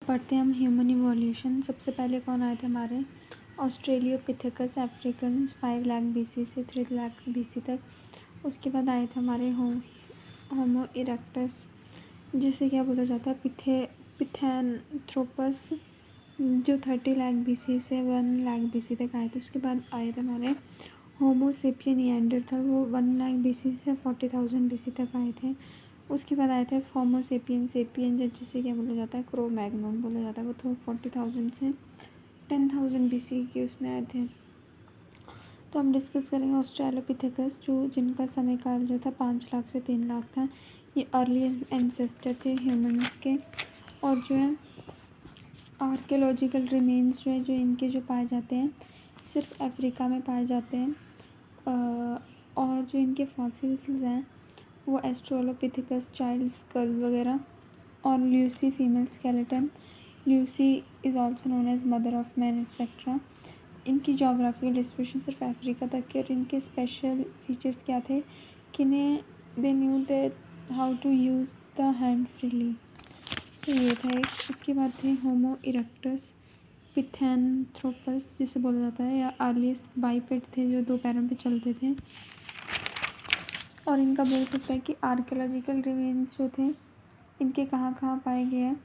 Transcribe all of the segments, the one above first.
पढ़ते हैं हम ह्यूमन इवोल्यूशन। सबसे पहले कौन आए थे हमारे ऑस्ट्रेलियोपिथेकस अफ्रीकन्स 5 लाख बीसी से 3 लाख बीसी तक। उसके बाद आए थे हमारे होमो इरेक्टस, जिसे क्या बोला जाता है पिथैंथ्रोपस, जो 30 लाख बीसी से 1 लाख बीसी तक आए थे। उसके बाद आए थे हमारे होमो सेपियन निएंडरथल, वो 1 लाख बीसी से 40,000 बीसी तक आए थे। उसके बाद आए थे होमो सेपियन जिसे क्या बोला जाता है क्रो मैग्नन बोला जाता है, वो तो 40,000 से 10,000 बीसी के उसमें आए थे। तो हम डिस्कस करेंगे ऑस्ट्रेलोपिथेकस, जिनका समय काल जो था 5 लाख से 3 लाख था। ये अर्ली एंसेस्टर थे ह्यूमंस के। और जो है आर्कियोलॉजिकल रिमेन्स जो इनके जो पाए जाते हैं सिर्फ अफ्रीका में पाए जाते हैं। और जो इनके फॉसिल्स हैं वो एस्ट्रोलोपिथेकस चाइल्ड स्कल वगैरह और Lucy female skeleton. Lucy is also known as mother of man etcetera. इनकी जोग्राफिकल डिस्ट्रीब्यूशन सिर्फ अफ्रीका तक के, और इनके स्पेशल फीचर्स क्या थे कि they knew that how to use the hand freely. So ये था एक। उसके बाद थे होमो इरेक्टस पिथैंथ्रोपस जिसे बोला जाता है, या अर्लीस्ट बाइपेड थे जो 2 पैरों पे चलते थे। और इनका बोल सकता है कि आर्कियोलॉजिकल रिमेन्स जो थे इनके कहाँ कहाँ पाए गए हैं,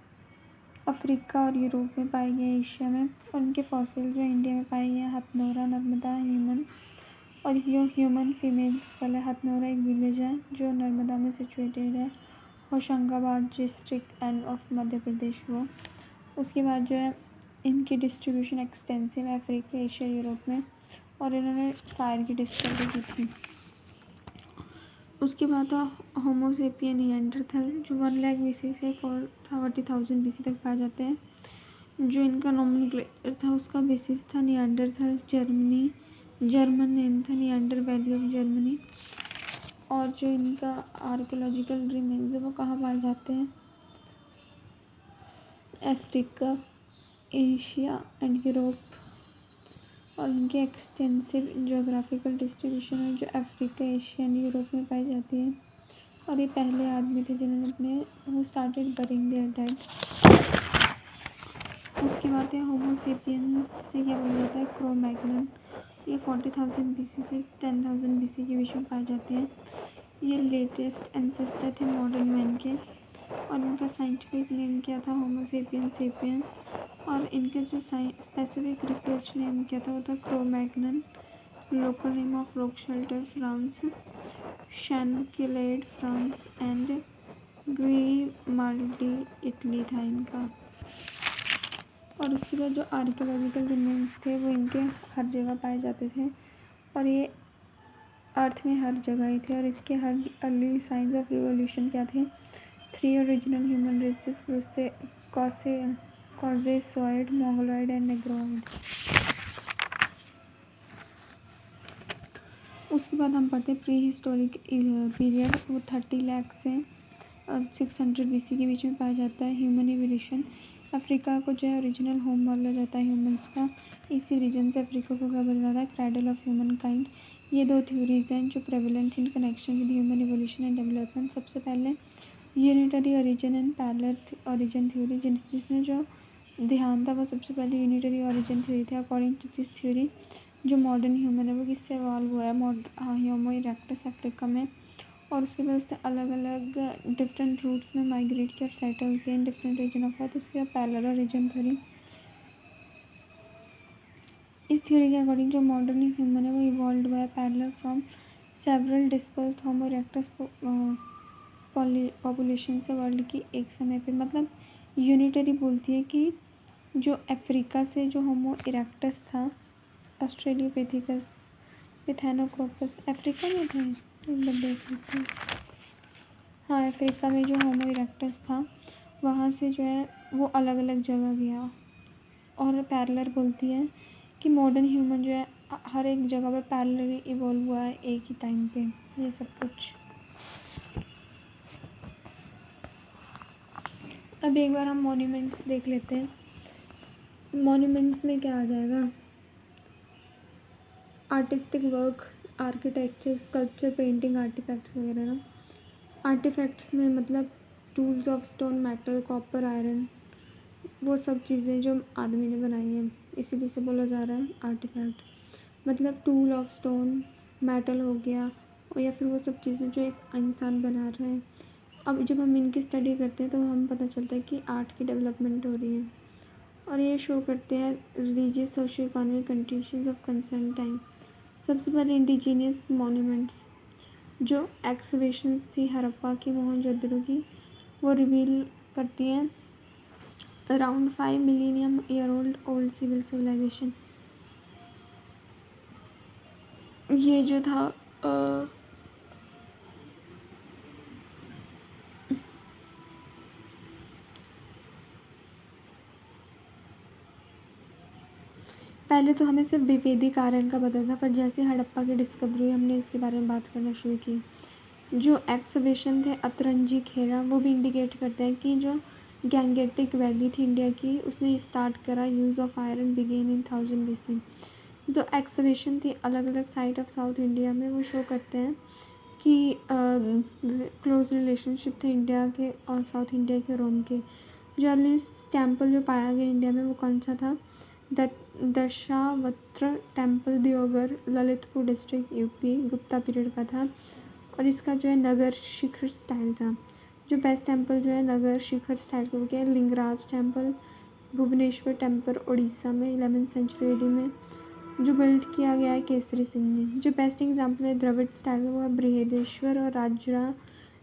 अफ्रीका और यूरोप में पाए गए, एशिया में। और इनके फॉसिल जो इंडिया में पाए गए हैं हथनोरा, नर्मदा, ह्यूमन। और जो ह्यूमन फीमेल स्कल है, हथनोरा एक विलेज है जो नर्मदा में सिचुएटेड है, Hoshangabad district end of Madhya Pradesh वो। उसके बाद जो है इनकी डिस्ट्रीब्यूशन एक्सटेंसिव है अफ्रीका, एशिया, यूरोप में। और इन्होंने फायर की डिस्कवरी की थी। उसके बाद था होमो सेपियन निएंडरथल, जो 1 लाख बीसी से 40,000 बीसी तक पाए जाते हैं। जो इनका नॉमेनक्लेचर था उसका बेसिस था निएंडरथल जर्मन नेम था निएंडर वैली ऑफ जर्मनी। और जो इनका आर्कियोलॉजिकल रिमेन्स है वो कहाँ पाए जाते हैं, अफ्रीका, एशिया एंड यूरोप। और इनकी एक्सटेंसिव जोग्राफिकल डिस्ट्रीब्यूशन है जो अफ्रीका, एशिया एंड यूरोप में पाई जाती है। और ये पहले आदमी थे जिन्होंने हु स्टार्टेड बरिंग देयर डेड। उसके बाद है होमो सेपियन, जिसे क्या बोला जाता है क्रो मैग्नन। ये 40,000 बीसी से 10,000 बीसी के बीच में पाए जाते हैं। ये लेटेस्ट एंसेस्टर थे मॉडर्न मैन के। और इनका साइंटिफिक नेम क्या था, होमो सेपियन। और इनके जो स्पेसिफिक रिसर्च नेम क्या था वो था Cro-Magnon. Local name of rock shelter France, Chancelade France and Grimaldi Italy था इनका। और उसके बाद जो आर्कियोलॉजिकल रिमेन्स थे वो इनके हर जगह पाए जाते थे, और ये अर्थ में हर जगह ही थे। और इसके हर अर्ली साइंस ऑफ रिवोल्यूशन क्या थे, 3 original human races, Caucasoid, Mongoloid and Negroid. उसके बाद हम पढ़ते हैं प्री हिस्टोरिक पीरियड, वो 30 लाख से 600 बीसी के बीच में पाया जाता है। ह्यूमन इवोल्यूशन, अफ्रीका को जो है ओरिजिनल होम बोला जाता है ह्यूमंस का। इसी रीजन से अफ्रीका को क्या बोला जाता है, क्रैडल ऑफ ह्यूमन काइंड। ये 2 थ्योरीज हैं जो prevalent in connection with human evolution and development. सबसे पहले unitary origin and parallel origin theory, जिसमें जो ध्यान था वो सबसे पहले यूनिटरी ओरिजिन थ्योरी थी। अकॉर्डिंग टू दिस थ्योरी जो मॉडर्न ह्यूमन है वो किससे इवॉल्व हुआ है, होमो इरेक्टस अफ्रीका में। और उसके बाद उसने अलग अलग डिफरेंट रूट्स में माइग्रेट किया और सेटल किया in different region of earth. उसके बाद पैरेलल ओरिजिन थ्योरी, इस थ्योरी के अकॉर्डिंग जो मॉडर्न ह्यूमन है वो इवॉल्व हुआ है parallel from several dispersed homo erectus population से वर्ल्ड की एक समय पे। मतलब यूनिटरी बोलती है कि जो अफ्रीका से जो होमो इरेक्टस था, ऑस्ट्रेलियोपिथेकस पिथैनोक्रोपस अफ्रीका में था, एक बार देख लेते हैं। हाँ, अफ्रीका में जो होमो इरेक्टस था वहाँ से जो है वो अलग अलग जगह गया। और पैरेलल बोलती है कि मॉडर्न ह्यूमन जो है हर एक जगह पर पैरेलली इवॉल्व हुआ है एक ही टाइम पे। ये सब कुछ। अब एक बार हम मॉन्यूमेंट्स देख लेते हैं। मॉन्यूमेंट्स में क्या आ जाएगा, artistic work, architecture, sculpture, painting, artifacts वगैरह ना। आर्टिफैक्ट्स में मतलब tools of stone, metal, copper, iron, वो सब चीज़ें जो आदमी ने बनाई हैं, इसीलिए से बोला जा रहा है आर्टिफैक्ट। मतलब टूल ऑफ स्टोन, मेटल हो गया, और या फिर वो सब चीज़ें जो एक इंसान बना रहा है। अब जब हम इनकी स्टडी करते हैं तो हमें पता चलता है कि आर्ट की डेवलपमेंट हो रही है, और ये शो करते हैं religious socio economic conditions of concern time. सबसे पहले इंडिजीनियस मॉन्यूमेंट्स जो एक्सकवेशंस थी हड़प्पा की, मोहनजोदड़ो की, वो रिवील करती हैं around 5 million year old civil civilization. ये जो था पहले तो हमें सिर्फ वैदिक आर्यन का पता था, पर जैसे हड़प्पा की डिस्कवरी हुई हमने इसके बारे में बात करना शुरू की। जो एक्सकवेशन थे अतरंजी खेरा, वो भी इंडिकेट करते हैं कि जो गैंगेटिक वैली थी इंडिया की, उसने स्टार्ट करा use of iron began in 1000 BC। जो एक्सकवेशन थी अलग अलग साइड ऑफ साउथ इंडिया में, वो शो करते हैं कि क्लोज रिलेशनशिप थे इंडिया के और साउथ इंडिया के रोम के। जो अर्लीस्ट टेम्पल जो पाया गया इंडिया में वो कौन सा था? Dashavatar temple, Deogarh, Lalitpur district, UP, Gupta period का था, और इसका जो है नगर शिखर स्टाइल था। जो बेस्ट टेम्पल जो है नगर शिखर स्टाइल के वो क्या है? लिंगराज टेम्पल, भुवनेश्वर टेम्पल, उड़ीसा में 11th सेंचुरी AD में, जो बिल्ड किया गया है केसरी सिंह ने। जो बेस्ट एग्जाम्पल है द्रविड़ स्टाइल का वो है बृहदेश्वर और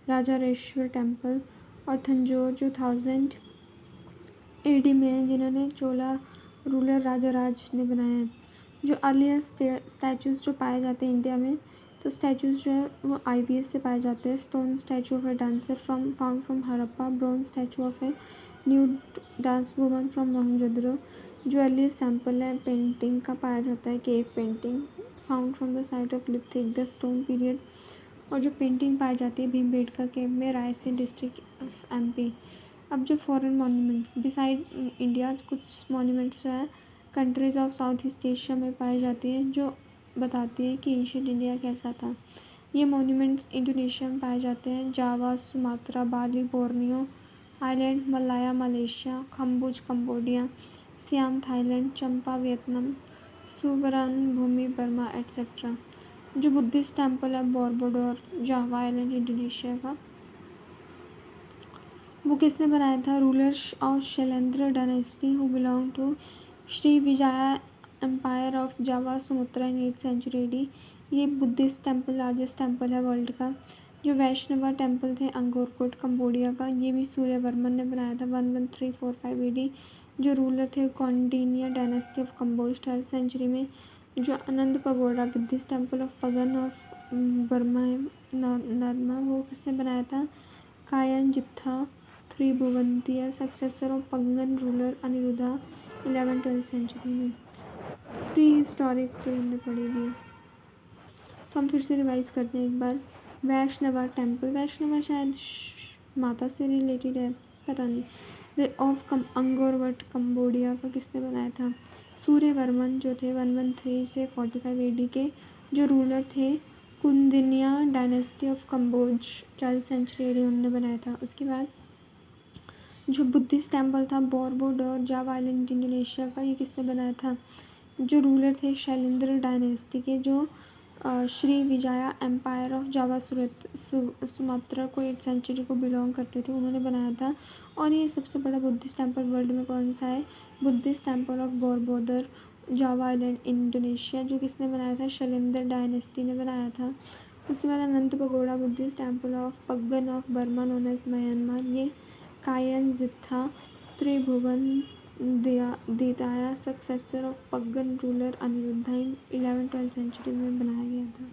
राजारेश्वर टेम्पल, और तंजौर जो 1000 AD में है, जिन्होंने चोला रूलर राजाराज ने बनाया है। जो अर्लीस्ट स्टैचूज़ जो पाए जाते हैं इंडिया में, तो स्टैचूज़ जो है वो IVS से पाए जाते हैं। Stone statue of a dancer found from Harappa, bronze statue of A nude dance woman from Mohenjodaro. जो अर्लीस्ट सैम्पल है पेंटिंग का पाया जाता है cave painting found from the site of lithic the stone period. और जो पेंटिंग पाई जाती है भीमबेटका केव में, रायसेन डिस्ट्रिक्ट ऑफ MP। अब जो फॉरेन मॉन्यूमेंट्स बिसाइड इंडिया, कुछ मॉन्यूमेंट्स जो है countries of south east Asia में पाई जाती हैं, जो बताती है कि एंशिएंट इंडिया कैसा था। ये मॉन्यूमेंट्स इंडोनेशिया में पाए जाते हैं, Java, Sumatra, Bali, Borneo island, Malaya Malaysia, Kambuja Cambodia, Siam Thailand, Champa Vietnam, Suvarna Bhumi Burma etcetera. जो बुद्धिस्ट टेम्पल है बोरबोडोर, जावा आइलैंड, इंडोनेशिया का, वो किसने बनाया था? Rulers of Shailendra dynasty who belong to Shri Vijaya empire of Java Sumatra in 8th century AD। ये Buddhist temple largest temple है world का। जो वैष्णवा टेम्पल थे अंगोरकोट कंबोडिया का, ये भी सूर्यवर्मन ने बनाया था 11345 AD। जो रूलर थे Kaundinya dynasty of Kamboja 12th century में। जो Ananda pagoda Buddhist temple of Pagan of Burma नरमा, वो किसने बनाया था? Kyanzittha Tribhuvanaditya successor of Pagan ruler Aniruddha 11th-12th century में। प्री हिस्टोरिक तो हमने पढ़ी ली है, तो हम फिर से रिवाइज करते हैं एक बार। वैष्णवा टेम्पल, वैष्णवा शायद माता से रिलेटेड है, पता नहीं। ऑफ अंगोरवट कंबोडिया का किसने बनाया था? सूर्यवर्मन जो थे 113 से 45 AD के, जो रूलर थे Kaundinya dynasty of Kamboja 12th century AD उन्होंने बनाया था। उसके बाद जो बुद्धिस्ट टेम्पल था बोरबोडोर, जावा आइलैंड, इंडोनेशिया का, ये किसने बनाया था? जो रूलर थे शैलेंद्र डायनेस्टी के, जो Shri Vijaya empire of Java Sumatra को 8th सेंचुरी को बिलोंग करते थे, उन्होंने बनाया था। और ये सबसे बड़ा बुद्धिस्ट टेम्पल वर्ल्ड में कौन सा है? Buddhist temple of Borobudur, Java island, Indonesia, जो किसने बनाया था? शैलेंद्र डायनेस्टी ने बनाया था। उसके बाद Ananta pagoda Buddhist temple of Pagan of Burma known as Myanmar, ये Kyanzittha Tribhuvanaditya successor of Pagan ruler Aniruddha 11th-12th century में बनाया गया था।